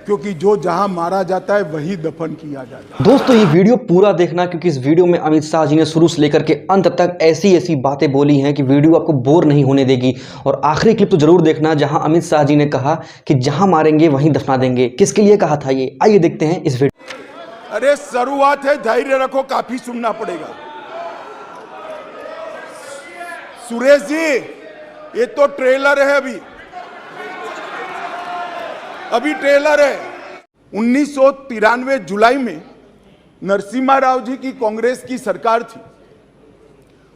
क्योंकि जो जहां मारा जाता है वही दफन किया जाता है। दोस्तों ये वीडियो पूरा देखना, क्योंकि इस वीडियो में अमित शाह जी ने शुरू से लेकर के अंत तक ऐसी ऐसी बातें बोली हैं कि वीडियो आपको बोर नहीं होने देगी। और आखिरी क्लिप तो जरूर देखना जहां अमित शाह जी ने कहा कि जहां मारेंगे वहीं दफना देंगे। किसके लिए कहा था ये, आइए देखते हैं इस वीडियो। अरे शुरुआत है, धैर्य रखो, काफी सुनना पड़ेगा। सुरेश जी, ये तो ट्रेलर है, अभी ट्रेलर है। 1993 जुलाई में नरसिम्हा राव जी की कांग्रेस की सरकार थी,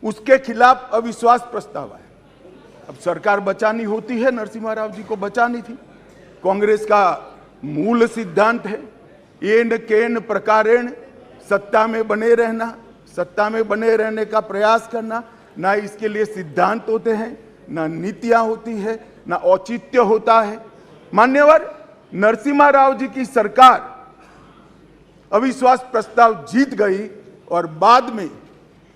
उसके खिलाफ अविश्वास प्रस्ताव आया। अब सरकार बचानी होती है, नरसिम्हा राव जी को बचानी थी। कांग्रेस का मूल सिद्धांत है एन केन प्रकारेण सत्ता में बने रहना, सत्ता में बने रहने का प्रयास करना। ना इसके लिए सिद्धांत होते हैं, ना नीतियां होती है, ना औचित्य होता है। मान्यवर, नरसिम्हा राव जी की सरकार अविश्वास प्रस्ताव जीत गई और बाद में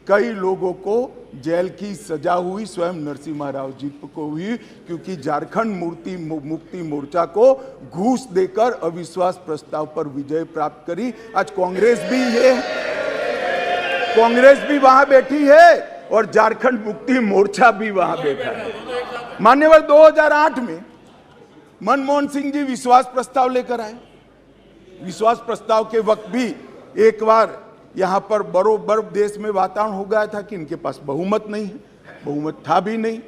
कई लोगों को जेल की सजा हुई, स्वयं नरसिम्हा राव जी को हुई, क्योंकि झारखंड मुक्ति मोर्चा को घूस देकर अविश्वास प्रस्ताव पर विजय प्राप्त करी। आज कांग्रेस भी है, कांग्रेस भी वहां बैठी है और झारखंड मुक्ति मोर्चा भी वहां बैठा है। मान्यवर, 2008 में मनमोहन सिंह जी विश्वास प्रस्ताव लेकर आए। विश्वास प्रस्ताव के वक्त भी एक बार यहां पर बरोबर देश में वातावरण हो गया था कि इनके पास बहुमत नहीं है, बहुमत था भी नहीं।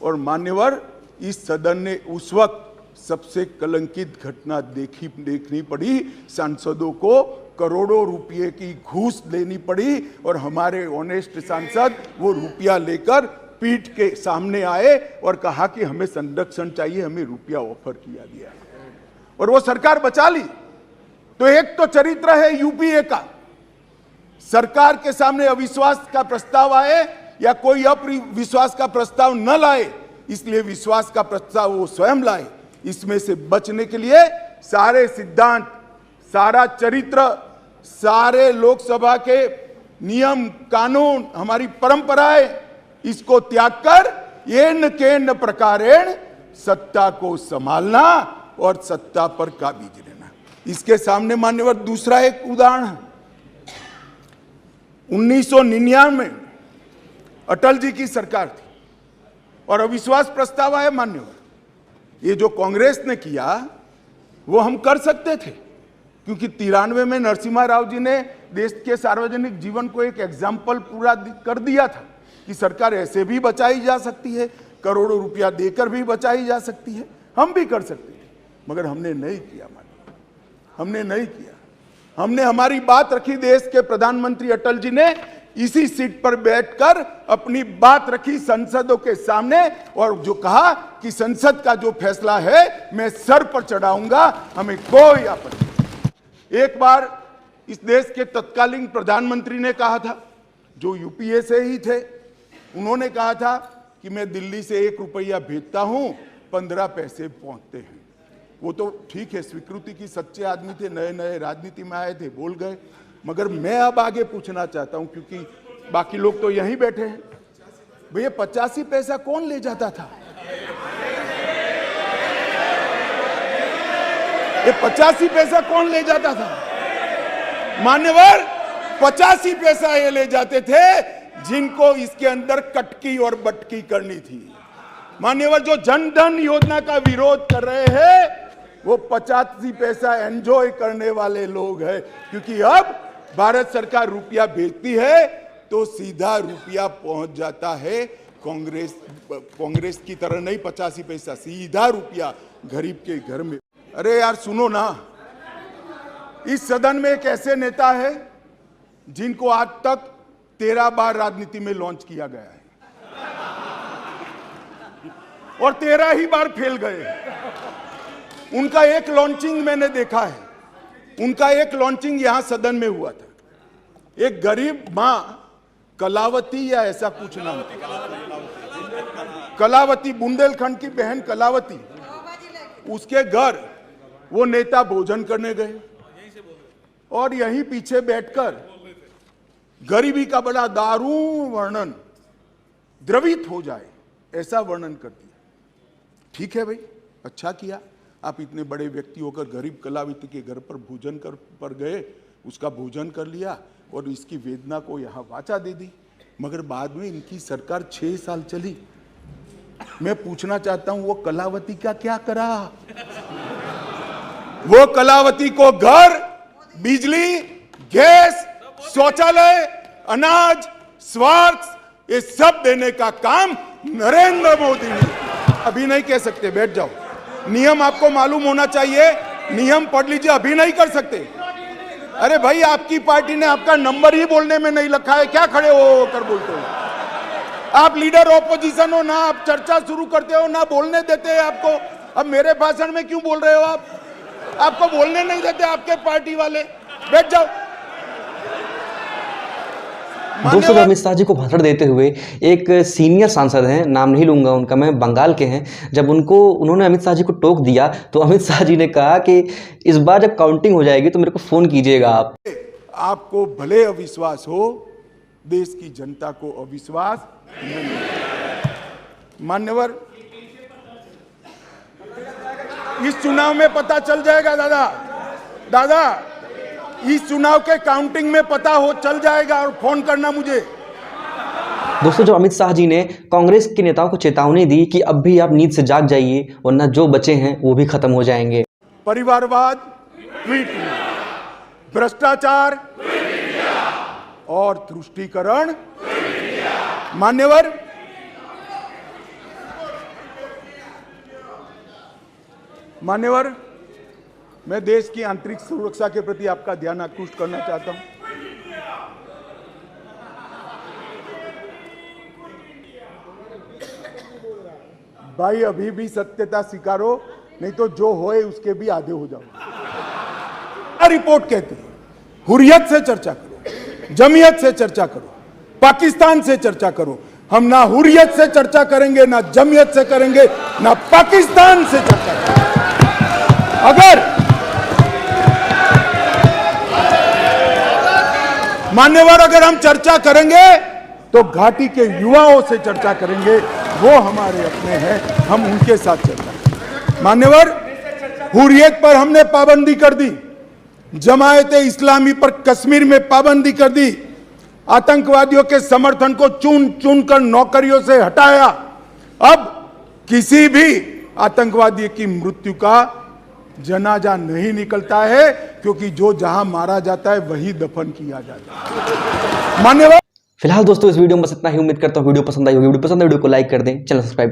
और मान्यवर, इस सदन ने उस वक्त सबसे कलंकित घटना देखनी पड़ी। सांसदों को करोड़ों रुपए की घूस देनी पड़ी और हमारे ऑनेस्ट सांसद वो रुपया लेकर पीठ के सामने आए और कहा कि हमें संरक्षण चाहिए, हमें रुपया ऑफर किया गया और वो सरकार बचा ली। तो एक तो चरित्र है यूपीए का, सरकार के सामने अविश्वास का प्रस्ताव आए या कोई अविश्वास का प्रस्ताव न लाए, इसलिए विश्वास का प्रस्ताव वो स्वयं लाए। इसमें से बचने के लिए सारे सिद्धांत, सारा चरित्र, सारे लोकसभा के नियम कानून, हमारी परंपराएं, इसको त्याग कर एन केन प्रकारेण सत्ता को संभालना और सत्ता पर काबिज रहना। इसके सामने मान्यवर दूसरा एक उदाहरण है। 1999 में अटल जी की सरकार थी और अविश्वास प्रस्ताव आया। मान्यवर, ये जो कांग्रेस ने किया वो हम कर सकते थे, क्योंकि 93 में नरसिम्हा राव जी ने देश के सार्वजनिक जीवन को एक एग्जाम्पल पूरा कर दिया था कि सरकार ऐसे भी बचाई जा सकती है, करोड़ों रुपया देकर भी बचाई जा सकती है। हम भी कर सकते थे, मगर हमने नहीं किया। हमने नहीं किया। हमने हमारी बात रखी। देश के प्रधानमंत्री अटल जी ने इसी सीट पर बैठकर अपनी बात रखी संसदों के सामने और जो कहा कि संसद का जो फैसला है मैं सर पर चढ़ाऊंगा, हमें कोई आपत्ति नहीं। एक बार इस देश के तत्कालीन प्रधानमंत्री ने कहा था, जो यूपीए से ही थे, उन्होंने कहा था कि मैं दिल्ली से 1 रुपया भेजता हूं, 15 पैसे पहुंचते हैं। वो तो ठीक है, स्वीकृति की सच्चे आदमी थे, नए नए राजनीति में आए थे, बोल गए। मगर मैं अब आगे पूछना चाहता हूं, क्योंकि बाकी लोग तो यहीं बैठे हैं। भैया 85 पैसा कौन ले जाता था? ये 85 पैसा कौन ले जाता था? मान्यवर, 85 पैसा ये ले जाते थे जिनको इसके अंदर कटकी और बटकी करनी थी। मान्यवर, जो जन धन योजना का विरोध कर रहे हैं वो 85 पैसा एंजॉय करने वाले लोग हैं, क्योंकि अब भारत सरकार रुपया भेजती है तो सीधा रुपया पहुंच जाता है। कांग्रेस की तरह नहीं 85 पैसा, सीधा रुपया गरीब के घर में। अरे यार सुनो ना, इस सदन में एक ऐसे नेता है जिनको आज तक 13 बार राजनीति में लॉन्च किया गया है और 13 ही बार फेल गए। उनका एक लॉन्चिंग मैंने देखा है, उनका एक लॉन्चिंग यहां सदन में हुआ था। एक गरीब मां कलावती या ऐसा कुछ नाम था, कलावती, बुंदेलखंड की बहन कलावती, उसके घर वो नेता भोजन करने गए और यहीं पीछे बैठकर गरीबी का बड़ा दारुण वर्णन, द्रवित हो जाए ऐसा वर्णन कर दिया। ठीक है भाई, अच्छा किया, आप इतने बड़े व्यक्ति होकर गरीब कलावित के घर पर भोजन पर गए, उसका भोजन कर लिया और इसकी वेदना को यहाँ वाचा दे दी, मगर बाद में इनकी सरकार 6 साल चली। मैं पूछना चाहता हूं वो कलावती का क्या करा? वो कलावती को घर, बिजली, गैस, शौचालय, अनाज, स्वास्थ्य ये सब देने का काम नरेंद्र मोदी ने। अभी नहीं कह सकते, बैठ जाओ। नियम आपको मालूम होना चाहिए, नियम पढ़ लीजिए, अभी नहीं कर सकते। अरे भाई, आपकी पार्टी ने आपका नंबर ही बोलने में नहीं लिखा है, क्या खड़े हो कर बोलते हो? आप लीडर ऑपोजिशन हो ना, आप चर्चा शुरू करते हो ना, बोलने देते हैं आपको। अब मेरे भाषण में क्यों बोल रहे हो आप? आपको बोलने नहीं देते आपके पार्टी वाले। बैठ जाओ। दोस्तों, अमित शाह जी को भाषण देते हुए एक सीनियर सांसद हैं, नाम नहीं लूंगा उनका मैं, बंगाल के हैं, जब उन्होंने अमित शाह जी को टोक दिया तो अमित शाह जी ने कहा कि इस बार जब काउंटिंग हो जाएगी तो मेरे को फोन कीजिएगा आप। आपको भले अविश्वास हो, देश की जनता को अविश्वास नहीं। मान्यवर, इस चुनाव में पता चल जाएगा दादा, इस चुनाव के काउंटिंग में पता चल जाएगा, और फोन करना मुझे। दोस्तों, जो अमित शाह जी ने कांग्रेस के नेताओं को चेतावनी दी कि अब भी आप नींद से जाग जाइए, वरना जो बचे हैं वो भी खत्म हो जाएंगे। परिवारवाद ट्वीट, भ्रष्टाचार और तुष्टीकरण। मान्यवर, मैं देश की आंतरिक सुरक्षा के प्रति आपका ध्यान आकृष्ट करना चाहता हूं। भाई, अभी भी सत्यता स्वीकारो, नहीं तो जो होए उसके भी आधे हो जाओ। रिपोर्ट कहते हैं हुर्रियत से चर्चा करो, जमीयत से चर्चा करो, पाकिस्तान से चर्चा करो। हम ना हुर्रियत से चर्चा करेंगे, ना जमीयत से करेंगे, ना पाकिस्तान से चर्चा करेंगे। अगर हम चर्चा करेंगे तो घाटी के युवाओं से चर्चा करेंगे, वो हमारे अपने हैं, हम उनके साथ चर्चा करेंगे। मान्यवर, हुर्रियत पर हमने पाबंदी कर दी, जमायते इस्लामी पर कश्मीर में पाबंदी कर दी, आतंकवादियों के समर्थन को चुन चुन कर नौकरियों से हटाया। अब किसी भी आतंकवादी की मृत्यु का जनाजा नहीं निकलता है, क्योंकि जो जहां मारा जाता है वही दफन किया जाता है। मान्यवर, फिलहाल दोस्तों इस वीडियो में बस इतना ही। उम्मीद करता हूँ वीडियो पसंद आई होगी। वीडियो पसंद है वीडियो को लाइक कर दें, चैनल सब्सक्राइब